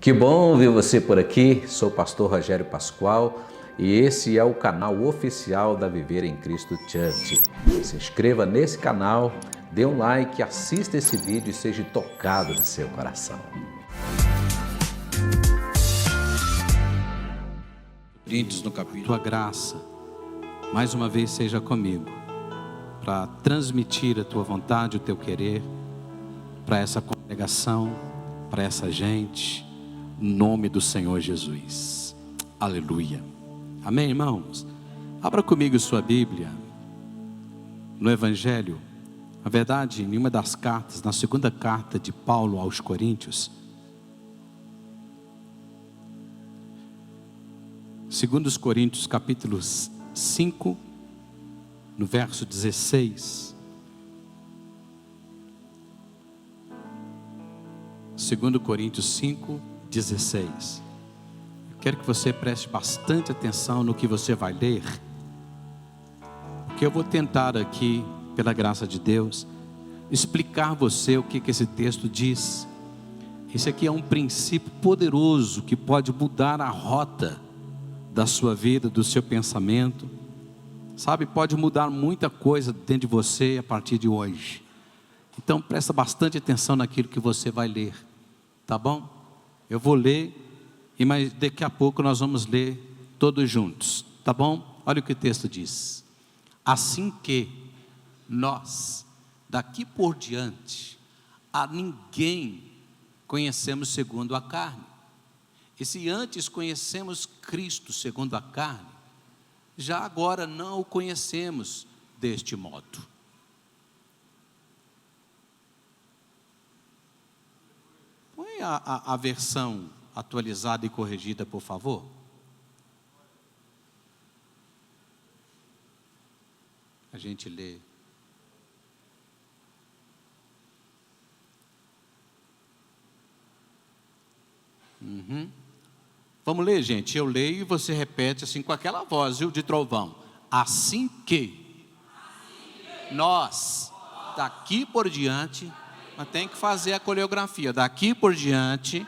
Que bom ver você por aqui, sou o pastor Rogério Pascoal e esse é o canal oficial da Viver em Cristo Church. Se inscreva nesse canal, dê um like, assista esse vídeo e seja tocado no seu coração. Coríntios no capítulo. Tua graça, mais uma vez seja comigo, para transmitir a tua vontade, o teu querer, para essa congregação, para essa gente, em nome do Senhor Jesus. Aleluia. Amém, irmãos? Abra comigo sua Bíblia, no Evangelho, na verdade, em uma das cartas, na segunda carta de Paulo aos Coríntios, 2 Coríntios capítulo 5, no verso 16. 2 Coríntios 5, 16. Eu quero que você preste bastante atenção no que você vai ler, porque eu vou tentar aqui, pela graça de Deus, explicar a você o que esse texto diz. Esse aqui é um princípio poderoso que pode mudar a rota da sua vida, do seu pensamento, sabe, pode mudar muita coisa dentro de você a partir de hoje. Então presta bastante atenção naquilo que você vai ler, tá bom? Eu vou ler, mas daqui a pouco nós vamos ler todos juntos, tá bom? Olha o que o texto diz: assim que nós, daqui por diante, a ninguém conhecemos segundo a carne. E se antes conhecemos Cristo segundo a carne, já agora não o conhecemos deste modo. Põe a versão atualizada e corrigida, por favor. A gente lê. Vamos ler, gente? Eu leio e você repete assim com aquela voz, viu, de trovão. Assim que nós, daqui por diante, mas tem que fazer a coreografia. Daqui por diante,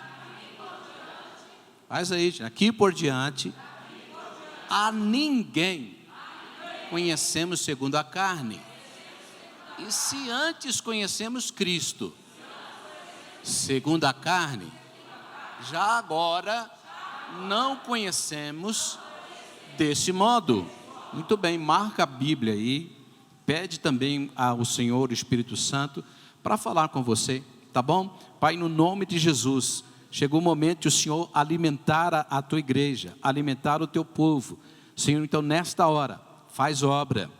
faz aí, gente. Daqui por diante, a ninguém conhecemos segundo a carne. E se antes conhecemos Cristo segundo a carne, já agora não conhecemos desse modo. Muito bem, marca a Bíblia aí, pede também ao Senhor, o Espírito Santo, para falar com você, tá bom? Pai, no nome de Jesus, chegou o momento de o Senhor alimentar a tua igreja, alimentar o teu povo. Senhor, então nesta hora, faz obra,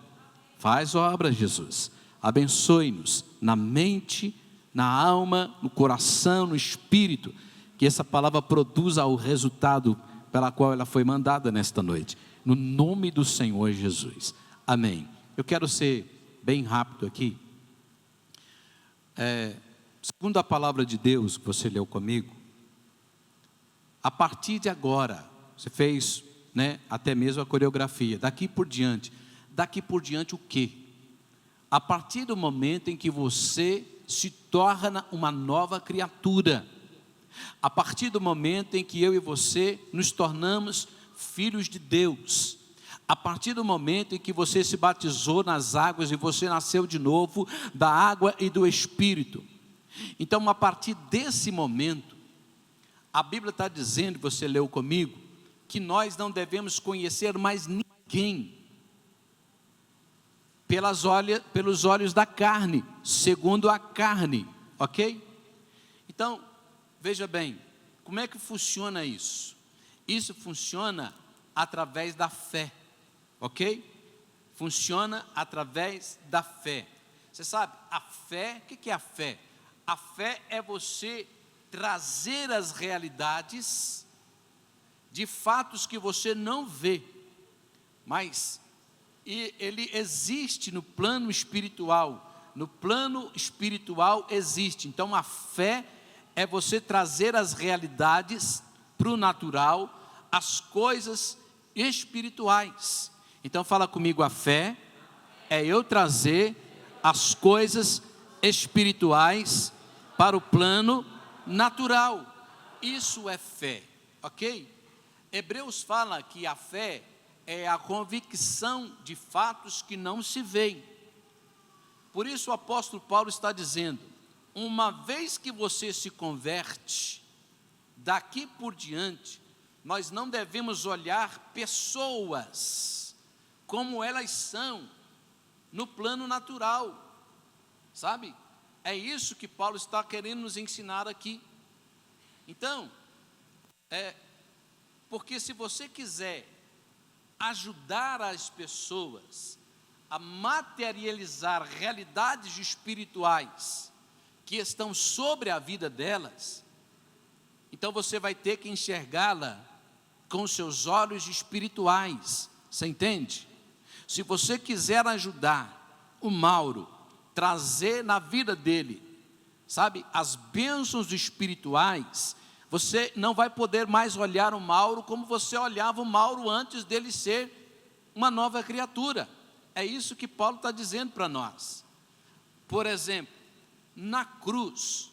Jesus, abençoe-nos na mente, na alma, no coração, no espírito, que essa palavra produza o resultado pela qual ela foi mandada nesta noite, no nome do Senhor Jesus, amém. Eu quero ser bem rápido aqui. Segundo a palavra de Deus que você leu comigo, a partir de agora, você fez, né, até mesmo a coreografia, daqui por diante o quê? A partir do momento em que você se torna uma nova criatura, a partir do momento em que eu e você nos tornamos filhos de Deus, a partir do momento em que você se batizou nas águas e você nasceu de novo da água e do Espírito. Então, a partir desse momento, a Bíblia está dizendo, você leu comigo, que nós não devemos conhecer mais ninguém pelos olhos da carne, segundo a carne, ok? Então, veja bem, como é que funciona isso? Isso funciona através da fé, ok? Funciona através da fé. Você sabe, a fé, o que é a fé? A fé é você trazer as realidades de fatos que você não vê, mas ele existe no plano espiritual. No plano espiritual existe. Então a fé é você trazer as realidades para o natural, as coisas espirituais. Então fala comigo, a fé é eu trazer as coisas espirituais para o plano natural. Isso é fé, ok? Hebreus fala que a fé é a convicção de fatos que não se veem. Por isso o apóstolo Paulo está dizendo: uma vez que você se converte, daqui por diante, nós não devemos olhar pessoas como elas são no plano natural, sabe? É isso que Paulo está querendo nos ensinar aqui. Então, porque se você quiser ajudar as pessoas a materializar realidades espirituais que estão sobre a vida delas, então você vai ter que enxergá-la com os seus olhos espirituais, você entende? Se você quiser ajudar o Mauro, trazer na vida dele, sabe, as bênçãos espirituais, você não vai poder mais olhar o Mauro como você olhava o Mauro antes dele ser uma nova criatura. É isso que Paulo está dizendo para nós. Por exemplo, na cruz,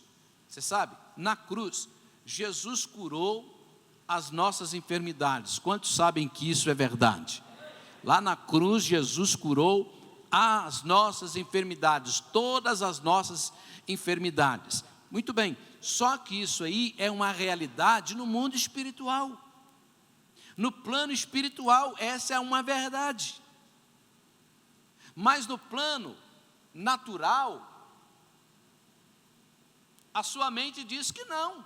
você sabe, na cruz, Jesus curou as nossas enfermidades. Quantos sabem que isso é verdade? Lá na cruz, Jesus curou as nossas enfermidades, todas as nossas enfermidades. Muito bem, só que isso aí é uma realidade no mundo espiritual. No plano espiritual, essa é uma verdade. Mas no plano natural, a sua mente diz que não,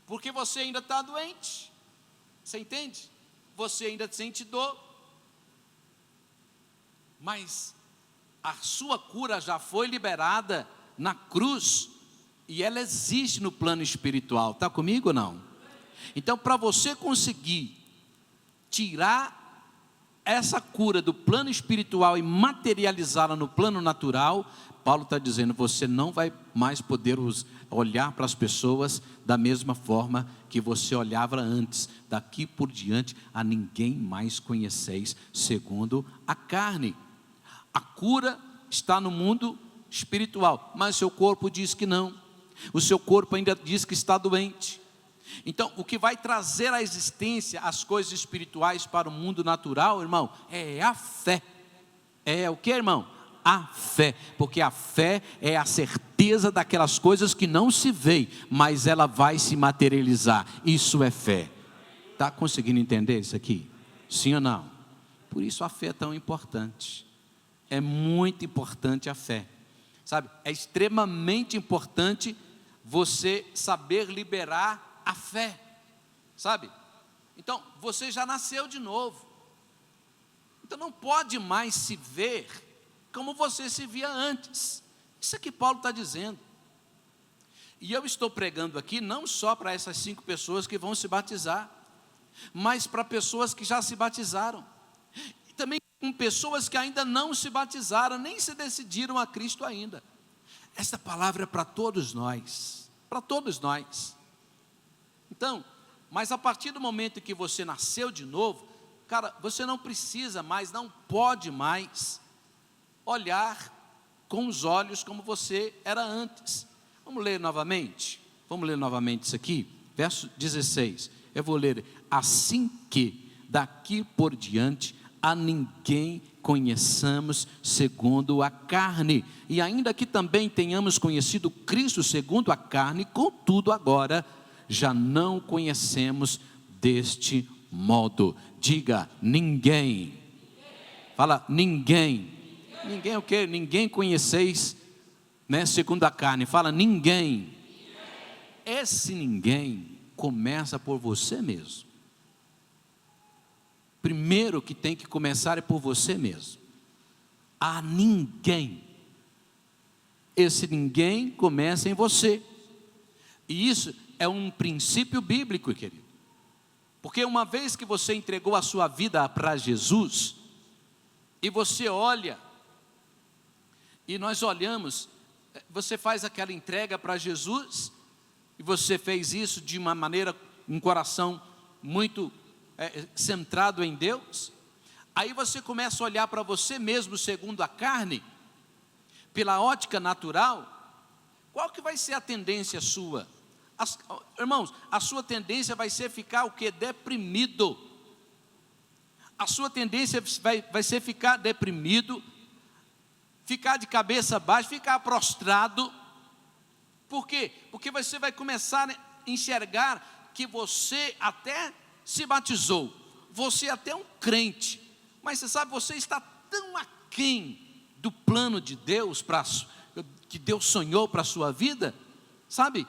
porque você ainda está doente, você entende? Você ainda sente dor, mas a sua cura já foi liberada na cruz, e ela existe no plano espiritual, está comigo ou não? Então, para você conseguir tirar essa cura do plano espiritual e materializá-la no plano natural, Paulo está dizendo, você não vai mais poder olhar para as pessoas da mesma forma que você olhava antes. Daqui por diante, a ninguém mais conheceis segundo a carne. A cura está no mundo espiritual, mas seu corpo diz que não. O seu corpo ainda diz que está doente. Então, o que vai trazer à existência as coisas espirituais para o mundo natural, irmão, é a fé. É o que, irmão? A fé, porque a fé é a certeza daquelas coisas que não se veem, mas ela vai se materializar. Isso é fé. Está conseguindo entender isso aqui? Sim ou não? Por isso a fé é tão importante. É muito importante a fé, sabe? É extremamente importante você saber liberar a fé, sabe? Então, você já nasceu de novo. Então, não pode mais se ver como você se via antes. Isso é que Paulo está dizendo. E eu estou pregando aqui não só para essas 5 pessoas que vão se batizar, mas para pessoas que já se batizaram. E também com pessoas que ainda não se batizaram, nem se decidiram a Cristo ainda. Esta palavra é para todos nós, para todos nós. Então, mas a partir do momento que você nasceu de novo, cara, você não precisa mais, não pode mais olhar com os olhos como você era antes. Vamos ler novamente? Vamos ler novamente isso aqui? Verso 16, eu vou ler. Assim que daqui por diante a ninguém conheçamos segundo a carne, e ainda que também tenhamos conhecido Cristo segundo a carne, contudo agora já não conhecemos deste modo. Diga, ninguém. Fala, ninguém. Ninguém o quê? Ninguém conheceis, né, segundo a carne. Fala, ninguém. Esse ninguém começa por você mesmo. Primeiro que tem que começar é por você mesmo. A ninguém. Esse ninguém começa em você. E isso é um princípio bíblico, querido. Porque uma vez que você entregou a sua vida para Jesus, e você olha, e nós olhamos, você faz aquela entrega para Jesus, e você fez isso de uma maneira, um coração muito centrado em Deus, aí você começa a olhar para você mesmo segundo a carne, pela ótica natural. Qual que vai ser a tendência sua? Irmãos, a sua tendência vai ser ficar o quê? Deprimido. A sua tendência vai ser ficar deprimido, ficar de cabeça baixa, ficar prostrado. Por quê? Porque você vai começar a enxergar que você até se batizou, você até é um crente, mas você sabe, você está tão aquém do plano de Deus, que Deus sonhou para a sua vida, sabe,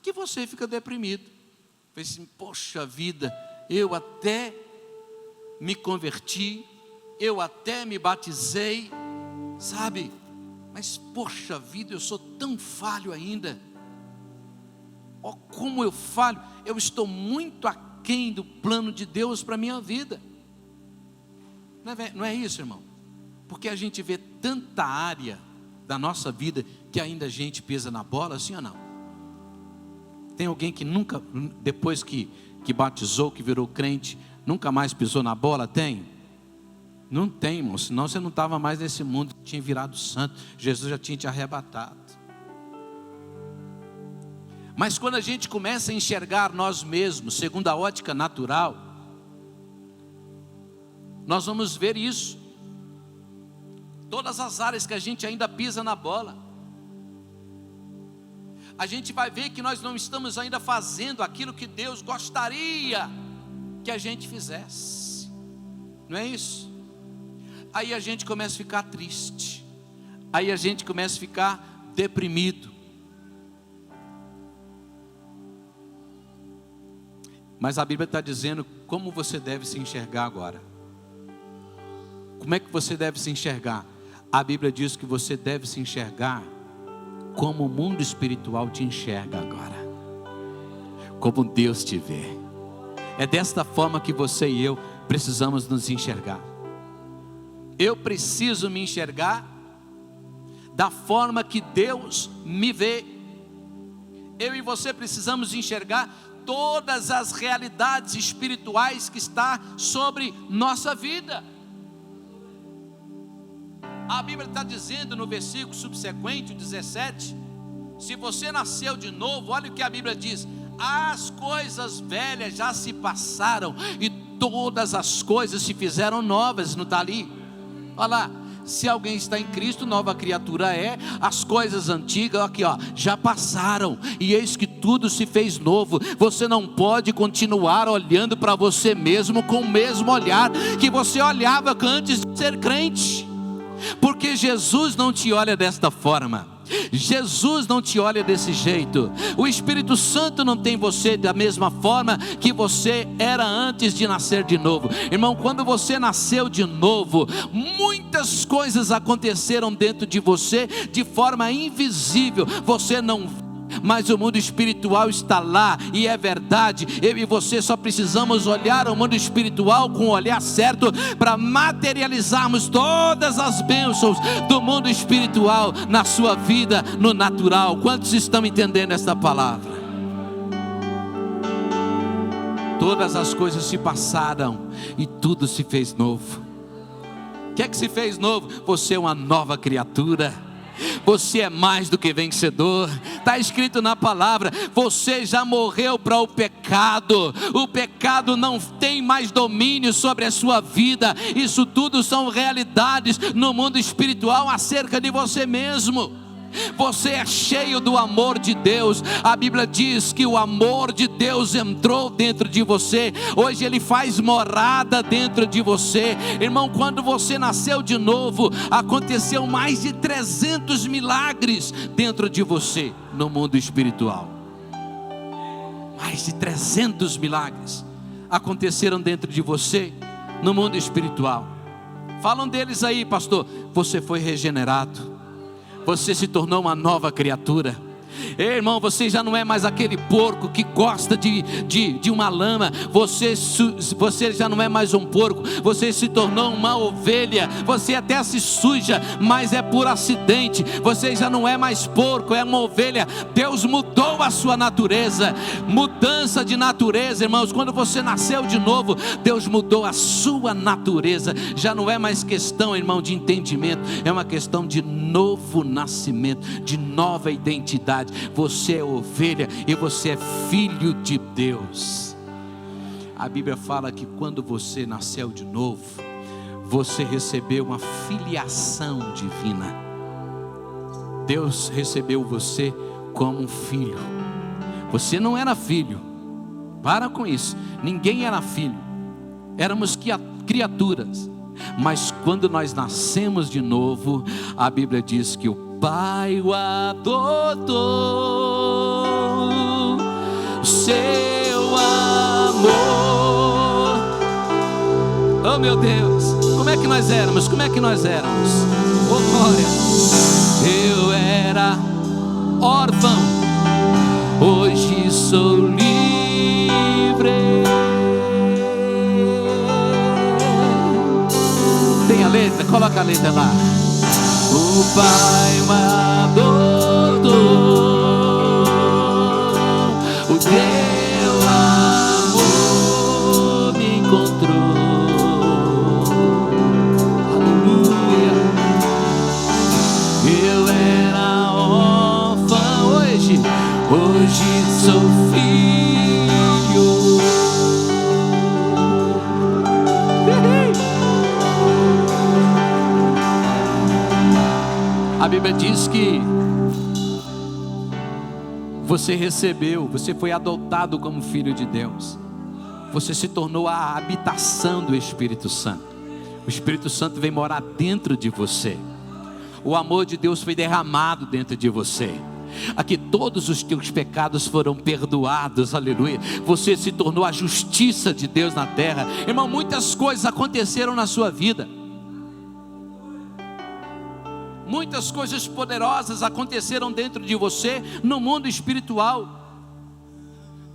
que você fica deprimido. Pensa assim, poxa vida, eu até me converti, eu até me batizei, sabe, mas poxa vida, eu sou tão falho ainda. Ó, como eu falho, eu estou muito aquém do plano de Deus para a minha vida. Não é isso, irmão? Porque a gente vê tanta área da nossa vida que ainda a gente pisa na bola, sim ou não? Tem alguém que nunca, depois que batizou, que virou crente, nunca mais pisou na bola? Tem? Não tem, irmão, senão você não estava mais nesse mundo, tinha virado santo, Jesus já tinha te arrebatado. Mas quando a gente começa a enxergar nós mesmos, segundo a ótica natural, nós vamos ver isso. Todas as áreas que a gente ainda pisa na bola, a gente vai ver que nós não estamos ainda fazendo aquilo que Deus gostaria que a gente fizesse. Não é isso? Aí a gente começa a ficar triste, aí a gente começa a ficar deprimido. Mas a Bíblia está dizendo como você deve se enxergar agora. Como é que você deve se enxergar? A Bíblia diz que você deve se enxergar como o mundo espiritual te enxerga agora, como Deus te vê. É desta forma que você e eu precisamos nos enxergar. Eu preciso me enxergar da forma que Deus me vê. Eu e você precisamos enxergar todas as realidades espirituais que está sobre nossa vida. A Bíblia está dizendo no versículo subsequente, o 17, se você nasceu de novo, olha o que a Bíblia diz: as coisas velhas já se passaram e todas as coisas se fizeram novas. Não está ali? Olha lá, se alguém está em Cristo, nova criatura é, as coisas antigas, aqui ó, já passaram, e eis que tudo se fez novo. Você não pode continuar olhando para você mesmo com o mesmo olhar que você olhava antes de ser crente, porque Jesus não te olha desta forma. Jesus não te olha desse jeito. O Espírito Santo não tem você da mesma forma que você era antes de nascer de novo. Irmão, quando você nasceu de novo, muitas coisas aconteceram dentro de você de forma invisível. Você não vê, mas o mundo espiritual está lá, e é verdade. Eu e você só precisamos olhar o mundo espiritual com o olhar certo para materializarmos todas as bênçãos do mundo espiritual na sua vida, no natural. Quantos estão entendendo esta palavra? Todas as coisas se passaram e tudo se fez novo. O que é que se fez novo? Você é uma nova criatura. Você é mais do que vencedor. Está escrito na palavra, você já morreu para o pecado. O pecado não tem mais domínio sobre a sua vida. Isso tudo são realidades no mundo espiritual acerca de você mesmo. Você é cheio do amor de Deus. A Bíblia diz que o amor de Deus entrou dentro de você. Hoje Ele faz morada dentro de você. Irmão, quando você nasceu de novo, aconteceu mais de 300 milagres dentro de você no mundo espiritual. Mais de 300 milagres aconteceram dentro de você no mundo espiritual. Falam deles aí, pastor. Você foi regenerado. Você se tornou uma nova criatura. Ei, irmão, você já não é mais aquele porco que gosta de uma lama. Você já não é mais um porco. Você se tornou uma ovelha. Você até se suja, mas é por acidente. Você já não é mais porco, é uma ovelha. Deus mudou a sua natureza. Mudança de natureza, irmãos. Quando você nasceu de novo, Deus mudou a sua natureza. Já não é mais questão, irmão, de entendimento. É uma questão de novo nascimento, de nova identidade. verdade. Você é ovelha e você é filho de Deus. A Bíblia fala que quando você nasceu de novo, você recebeu uma filiação divina. Deus recebeu você como um filho. Você não era filho. Para com isso. Ninguém era filho. Éramos criaturas. Mas quando nós nascemos de novo, a Bíblia diz que o Pai o adotou. Seu amor. Oh meu Deus, como é que nós éramos? Como é que nós éramos? Oh glória. Eu era órfão, hoje sou livre. Tem a letra? Coloca a letra lá. O Pai me adotou, o teu amor me encontrou. Aleluia. Eu era órfão, hoje sou filho. A Bíblia diz que você recebeu, você foi adotado como filho de Deus. Você se tornou a habitação do Espírito Santo. O Espírito Santo vem morar dentro de você. O amor de Deus foi derramado dentro de você. Aqui todos os teus pecados foram perdoados, aleluia. Você se tornou a justiça de Deus na terra. Irmão, muitas coisas aconteceram na sua vida. Muitas coisas poderosas aconteceram dentro de você, no mundo espiritual.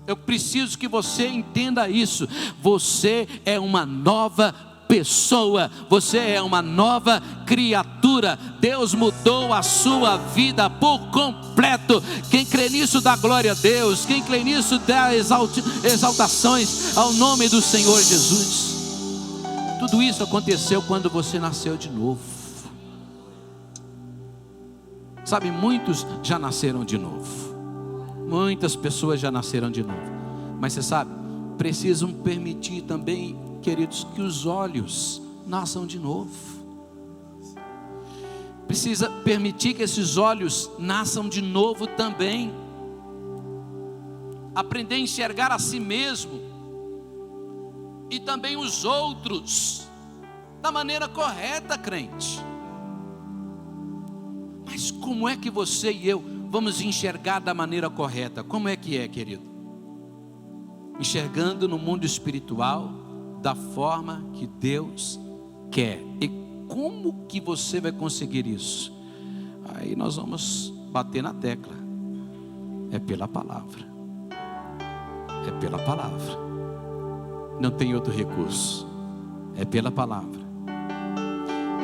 Eu preciso que você entenda isso. Você é uma nova pessoa, você é uma nova criatura. Deus mudou a sua vida por completo. Quem crê nisso dá glória a Deus. Quem crê nisso dá exaltações ao nome do Senhor Jesus. Tudo isso aconteceu quando você nasceu de novo. Sabe, muitos já nasceram de novo. Muitas pessoas já nasceram de novo. Mas você sabe, precisam permitir também, queridos, que os olhos nasçam de novo. Precisa permitir que esses olhos nasçam de novo também. Aprender a enxergar a si mesmo e também os outros da maneira correta, crente. Mas como é que você e eu vamos enxergar da maneira correta? Como é que é, querido? Enxergando no mundo espiritual da forma que Deus quer. E como que você vai conseguir isso? Aí nós vamos bater na tecla. É pela palavra. É pela palavra. Não tem outro recurso. É pela palavra.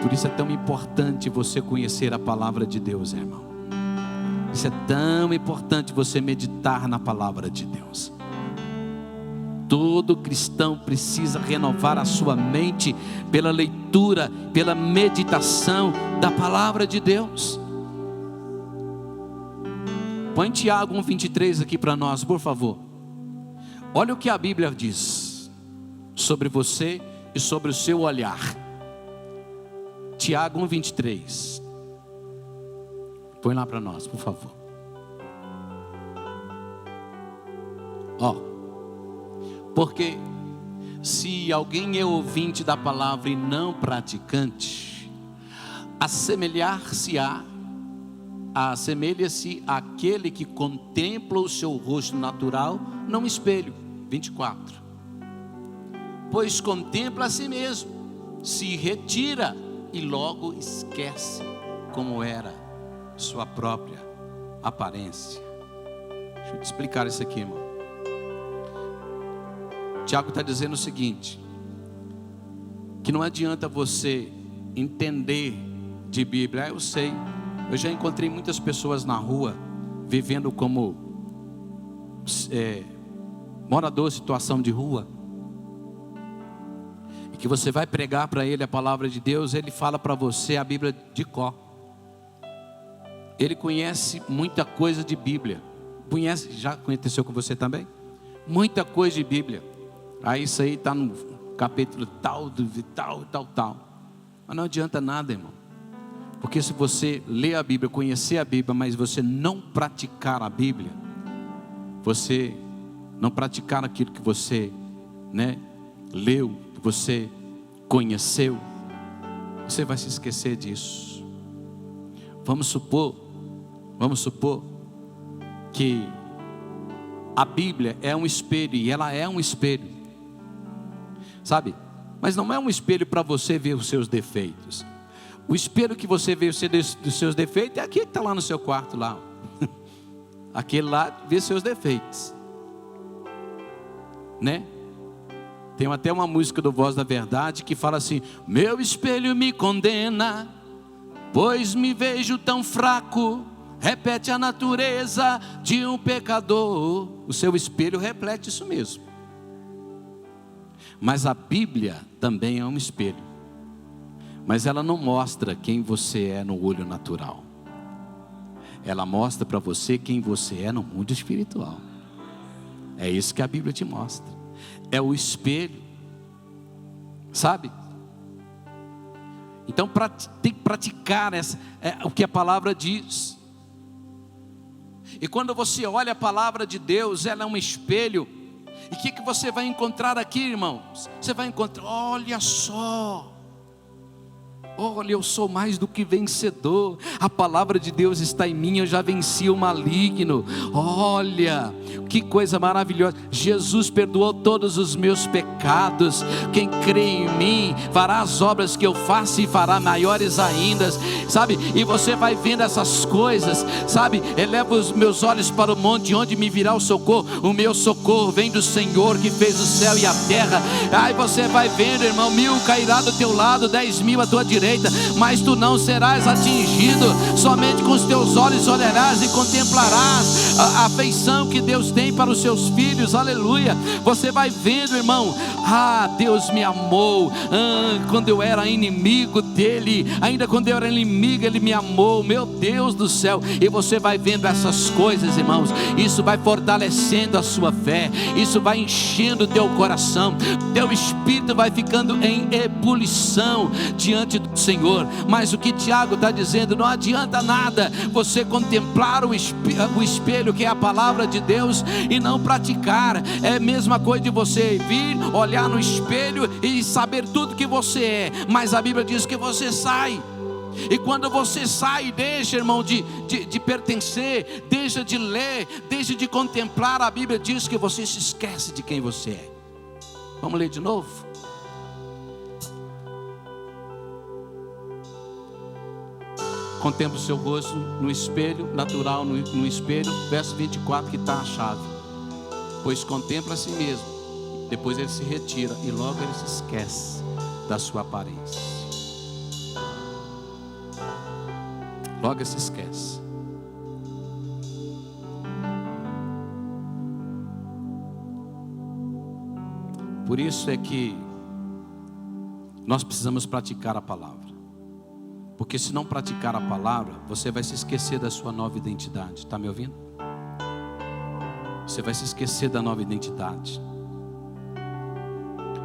Por isso é tão importante você conhecer a palavra de Deus, irmão. Isso é tão importante você meditar na palavra de Deus. Todo cristão precisa renovar a sua mente pela leitura, pela meditação da palavra de Deus. Põe Tiago 1:23 aqui para nós, por favor. Olha o que a Bíblia diz sobre você e sobre o seu olhar. Tiago 1:23. Põe lá para nós, por favor. Porque se alguém é ouvinte da palavra e não praticante, assemelha-se àquele que contempla o seu rosto natural num espelho. 24. Pois contempla a si mesmo, se retira e logo esquece como era sua própria aparência. Deixa eu te explicar isso aqui, irmão. Tiago está dizendo o seguinte: que não adianta você entender de Bíblia. Eu sei, eu já encontrei muitas pessoas na rua vivendo como morador de situação de rua, e que você vai pregar para ele a palavra de Deus, ele fala para você a Bíblia de cor. ele conhece muita coisa de Bíblia. Conhece, já aconteceu com você também? Muita coisa de Bíblia. Aí isso aí está no capítulo tal. Mas não adianta nada, irmão. Porque se você ler a Bíblia, conhecer a Bíblia, mas você não praticar a Bíblia, você não praticar aquilo que você, leu, que você conheceu, você vai se esquecer disso. Vamos supor que a Bíblia é um espelho, e ela é um espelho, sabe? Mas não é um espelho para você ver os seus defeitos. O espelho que você vê dos seus defeitos é aquele que está lá no seu quarto lá. Aquele lá vê seus defeitos, né? Tem até uma música do Voz da Verdade que fala assim: meu espelho me condena, pois me vejo tão fraco. Repete a natureza de um pecador. O seu espelho reflete isso mesmo. Mas a Bíblia também é um espelho. Mas ela não mostra quem você é no olho natural. Ela mostra para você quem você é no mundo espiritual. É isso que a Bíblia te mostra. É o espelho, sabe? Então tem que praticar o que a palavra diz. E quando você olha a palavra de Deus, ela é um espelho. E o que você vai encontrar aqui, irmãos? Você vai encontrar, olha só. Olha, eu sou mais do que vencedor. A palavra de Deus está em mim, eu já venci o maligno. Olha, que coisa maravilhosa. Jesus perdoou todos os meus pecados. Quem crê em mim fará as obras que eu faço e fará maiores ainda, sabe? E você vai vendo essas coisas, sabe? Eleva os meus olhos para o monte, onde me virá o socorro. O meu socorro vem do Senhor que fez o céu e a terra. Aí você vai vendo, irmão, 1000 cairá do teu lado, 10.000 à tua direita, mas tu não serás atingido. Somente com os teus olhos olharás e contemplarás a afeição que Deus tem para os seus filhos. Aleluia. Você vai vendo, irmão, Deus me amou quando eu era inimigo dele. Ainda quando eu era inimigo, ele me amou. Meu Deus do céu. E você vai vendo essas coisas, irmãos. Isso vai fortalecendo a sua fé. Isso vai enchendo o teu coração. Teu espírito vai ficando em ebulição diante do Senhor. Mas o que Tiago está dizendo, não adianta nada você contemplar o espelho, que é a palavra de Deus, e não praticar. É a mesma coisa de você vir, olhar no espelho e saber tudo que você é, mas a Bíblia diz que você sai. E quando você sai, deixa, irmão, de pertencer, deixa de ler, deixa de contemplar, a Bíblia diz que você se esquece de quem você é. Vamos ler de novo? Contempla o seu rosto no espelho, natural no espelho, verso 24, que está a chave. Pois contempla a si mesmo, depois ele se retira e logo ele se esquece da sua aparência. Logo ele se esquece. Por isso é que nós precisamos praticar a palavra. Porque se não praticar a palavra, você vai se esquecer da sua nova identidade. Está me ouvindo? Você vai se esquecer da nova identidade.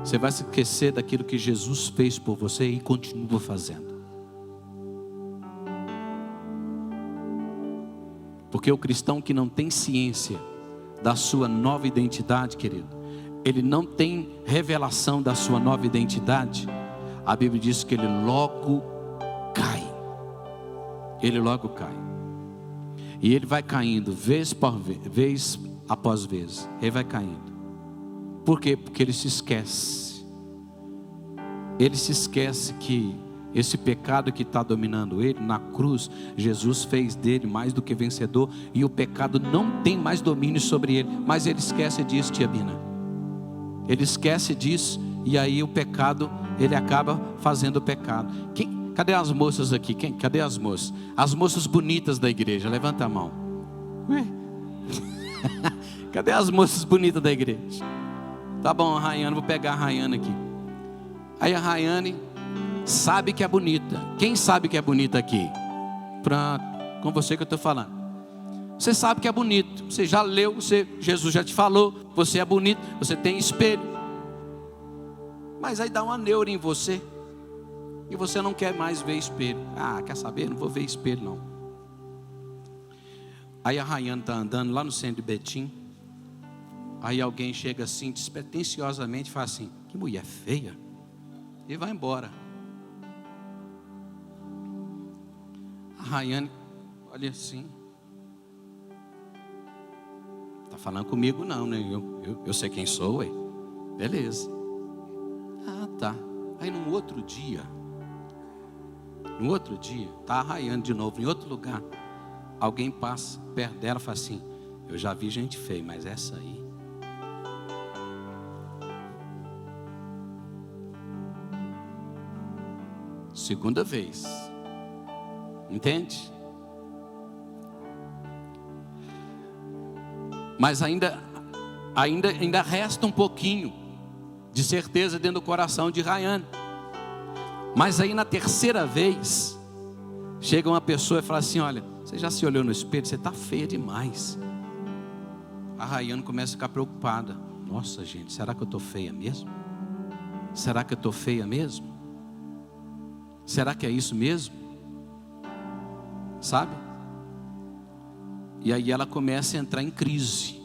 Você vai se esquecer daquilo que Jesus fez por você e continua fazendo. Porque o cristão que não tem ciência da sua nova identidade, querido, ele não tem revelação da sua nova identidade, a Bíblia diz que ele logo cai. Ele logo cai. E ele vai caindo vez após vez. Ele vai caindo. Por quê? Porque ele se esquece. Ele se esquece que esse pecado que está dominando ele, na cruz, Jesus fez dele mais do que vencedor. E o pecado não tem mais domínio sobre ele. Mas ele esquece disso, tia Bina. Ele esquece disso. E aí o pecado, ele acaba fazendo o pecado. Cadê as moças aqui? Cadê as moças? As moças bonitas da igreja, levanta a mão. Ué? Cadê as moças bonitas da igreja? Tá bom, a Rayane, vou pegar a Rayane aqui. Aí a Rayane sabe que é bonita. Quem sabe que é bonita aqui? Pronto. com você que eu estou falando. Você sabe que é bonito, você já leu, Jesus já te falou, você é bonito, você tem espelho. Mas aí dá uma neura em você, e você não quer mais ver espelho. Ah, quer saber? Não vou ver espelho não. Aí a Rayane está andando lá no centro de Betim. Aí alguém chega assim, despretensiosamente, e fala assim: que mulher feia. E vai embora. A Rayane olha assim: tá falando comigo não, né? Eu sei quem sou, ué. Beleza. Ah, tá. Aí no outro dia, tá a Rayane de novo, em outro lugar. Alguém passa perto dela e fala assim: eu já vi gente feia, mas essa aí. Segunda vez. Entende? Mas ainda resta um pouquinho de certeza dentro do coração de Rayane. Mas aí na terceira vez, chega uma pessoa e fala assim: olha, você já se olhou no espelho? Você está feia demais. A Rayane começa a ficar preocupada. Nossa, gente, será que eu estou feia mesmo? Será que eu estou feia mesmo? Será que é isso mesmo? Sabe? E aí ela começa a entrar em crise.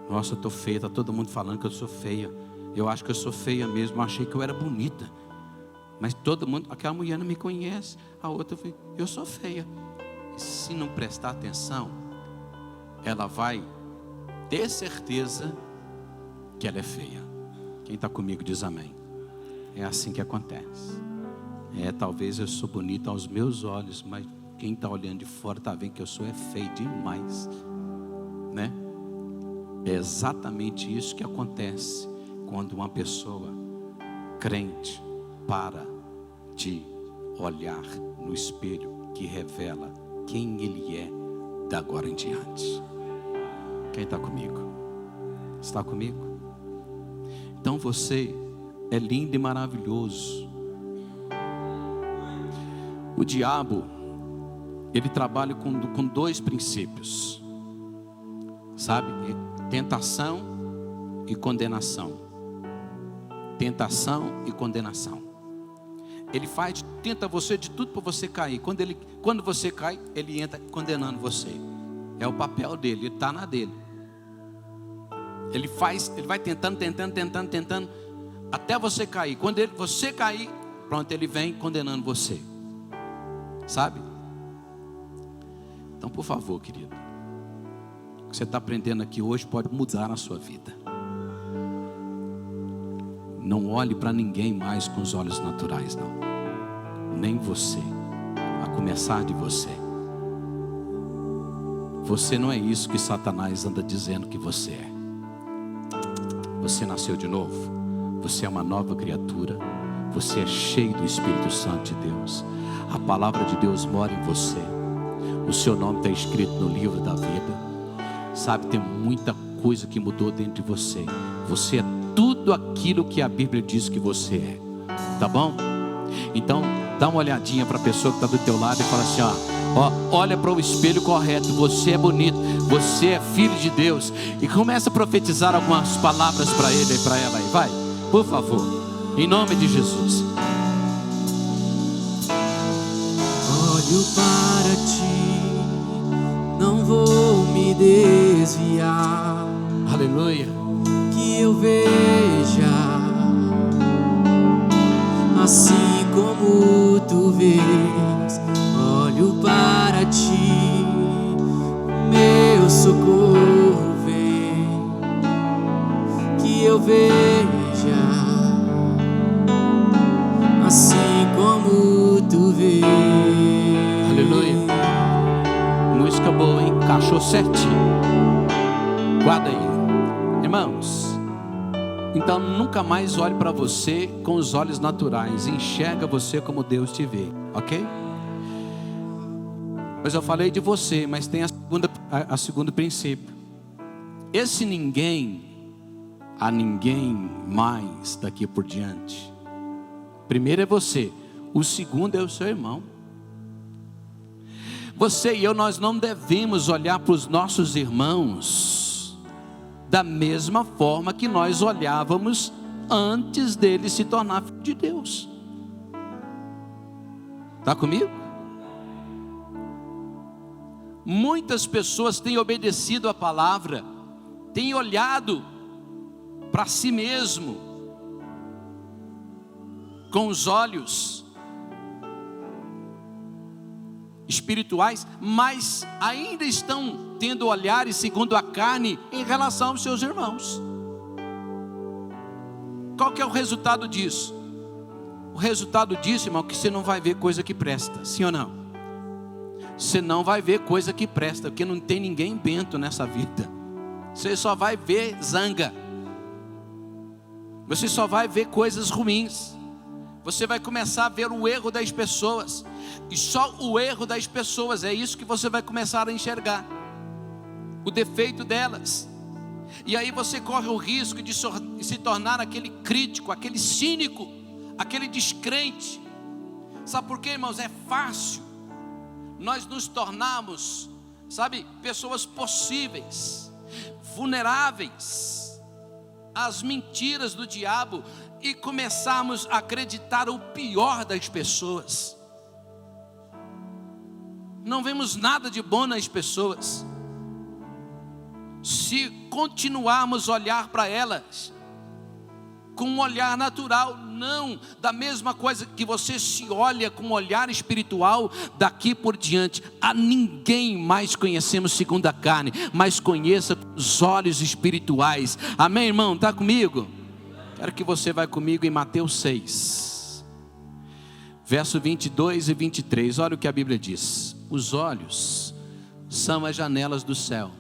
Nossa, eu estou feia, está todo mundo falando que eu sou feia. Eu acho que eu sou feia mesmo, eu achei que eu era bonita. Mas todo mundo, aquela mulher não me conhece. A outra, eu sou feia. E se não prestar atenção, ela vai ter certeza que ela é feia. Quem está comigo diz amém. É assim que acontece. Talvez eu sou bonita aos meus olhos, mas quem está olhando de fora está vendo que eu sou feio demais, né? É exatamente isso que acontece quando uma pessoa crente para de olhar no espelho que revela quem ele é da agora em diante. Quem está comigo? Está comigo? Então você é lindo e maravilhoso. O diabo, ele trabalha com dois princípios, sabe? Tentação e condenação. Tentação e condenação. Ele tenta você de tudo para você cair. Quando você cai, ele entra condenando você. É o papel dele, ele está na dele. Ele vai tentando, até você cair. Quando você cair, pronto, ele vem condenando você. Sabe? Então, por favor, querido, o que você está aprendendo aqui hoje pode mudar a sua vida. Não olhe para ninguém mais com os olhos naturais, não. Nem você, a começar de você. Você não é isso que Satanás anda dizendo que você é. Você nasceu de novo. Você é uma nova criatura. Você é cheio do Espírito Santo de Deus. A palavra de Deus mora em você. O seu nome está escrito no livro da vida. Sabe, tem muita coisa que mudou dentro de você. Você é tudo aquilo que a Bíblia diz que você é. Tá bom? Então, dá uma olhadinha para a pessoa que está do teu lado e fala assim: olha para o espelho correto. Você é bonito. Você é filho de Deus. E começa a profetizar algumas palavras para ele e para ela aí. Vai, por favor. Em nome de Jesus. Olho para ti, não vou me desviar. Aleluia. Que eu veja assim como tu vês. Olho para ti, meu socorro vem. Que eu veja assim como tu vês. Aleluia. Música boa, hein? Encaixou certinho. Guarda aí. Irmãos, então nunca mais olhe para você com os olhos naturais. Enxerga você como Deus te vê, ok? Mas eu falei de você, mas tem a segundo princípio. Esse ninguém, a ninguém mais daqui por diante. Primeiro é você. o segundo é o seu irmão. Você e eu, nós não devemos olhar para os nossos irmãos da mesma forma que nós olhávamos antes dele se tornar filho de Deus. Está comigo? Muitas pessoas têm obedecido a palavra, têm olhado para si mesmo com os olhos espirituais, mas ainda estão tendo olhares segundo a carne em relação aos seus irmãos. Qual que é o resultado disso? O resultado disso, irmão, é que você não vai ver coisa que presta, sim ou não? Você não vai ver coisa que presta, porque não tem ninguém bento nessa vida. Você só vai ver zanga. Você só vai ver coisas ruins. Você vai começar a ver o erro das pessoas. E só o erro das pessoas, é isso que você vai começar a enxergar. O defeito delas. E aí você corre o risco de se tornar aquele crítico, aquele cínico, aquele descrente. Sabe por quê, irmãos? É fácil nós nos tornarmos, sabe, pessoas possíveis, vulneráveis às mentiras do diabo e começarmos a acreditar o pior das pessoas. Não vemos nada de bom nas pessoas. Se continuarmos a olhar para elas com um olhar natural, não da mesma coisa que você se olha com um olhar espiritual, daqui por diante, a ninguém mais conhecemos segundo a carne, mas conheça com os olhos espirituais. Amém, irmão? Está comigo? Quero que você vá comigo em Mateus 6, verso 22 e 23, olha o que a Bíblia diz: os olhos são as janelas do céu.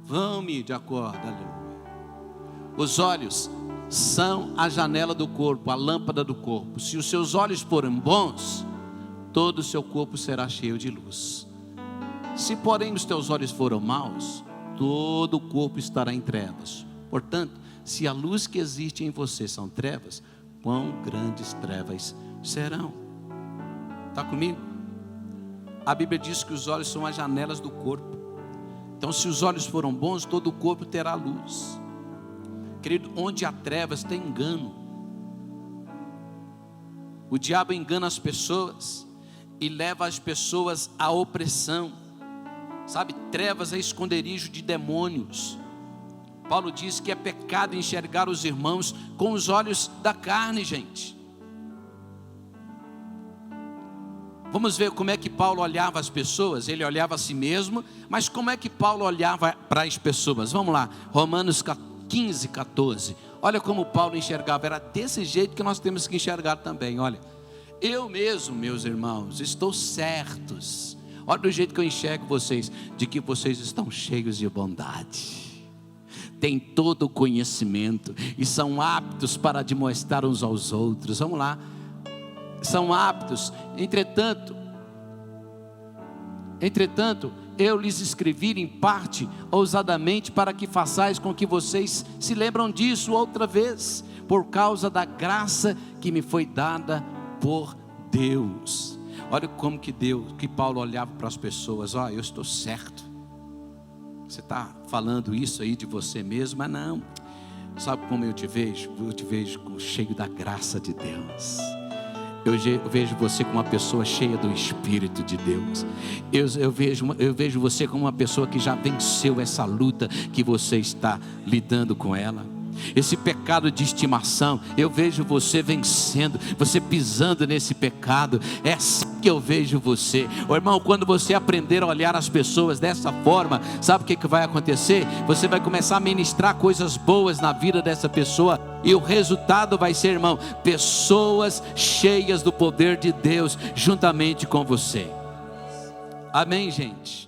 Vão-me de acordo, aleluia. Os olhos são a janela do corpo, a lâmpada do corpo. Se os seus olhos forem bons, todo o seu corpo será cheio de luz. Se porém os teus olhos forem maus, todo o corpo estará em trevas. Portanto, se a luz que existe em você são trevas, quão grandes trevas serão. Está comigo? A Bíblia diz que os olhos são as janelas do corpo. Então, se os olhos foram bons, todo o corpo terá luz. Querido, onde há trevas tem engano. O diabo engana as pessoas e leva as pessoas à opressão. Sabe, trevas é esconderijo de demônios. Paulo diz que é pecado enxergar os irmãos com os olhos da carne, gente. Vamos ver como é que Paulo olhava as pessoas. Ele olhava a si mesmo, mas como é que Paulo olhava para as pessoas? Vamos lá, Romanos 15, 14. Olha como Paulo enxergava. Era desse jeito que nós temos que enxergar também. Olha, eu mesmo, meus irmãos, estou certos. Olha do jeito que eu enxergo vocês, de que vocês estão cheios de bondade, têm todo o conhecimento e são aptos para demonstrar uns aos outros. Vamos lá, são aptos. Entretanto, eu lhes escrevi em parte, ousadamente, para que façais com que vocês se lembram disso outra vez, por causa da graça que me foi dada por Deus. Olha como que Paulo olhava para as pessoas. Ó, eu estou certo. Você está falando isso aí de você mesmo? Mas não. Sabe como eu te vejo? Eu te vejo cheio da graça de Deus. Eu vejo você como uma pessoa cheia do Espírito de Deus. Eu vejo você como uma pessoa que já venceu essa luta que você está lidando com ela. Esse pecado de estimação, eu vejo você vencendo, você pisando nesse pecado. É assim que eu vejo você. Ô irmão, quando você aprender a olhar as pessoas dessa forma, sabe o que vai acontecer? Você vai começar a ministrar coisas boas na vida dessa pessoa, e o resultado vai ser, irmão, pessoas cheias do poder de Deus juntamente com você. Amém, gente?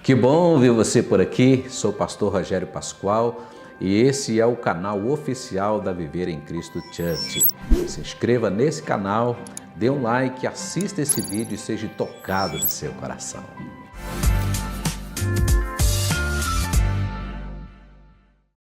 Que bom ver você por aqui. Sou o pastor Rogério Pascoal e esse é o canal oficial da Viver em Cristo Church. Se inscreva nesse canal, dê um like, assista esse vídeo e seja tocado no seu coração.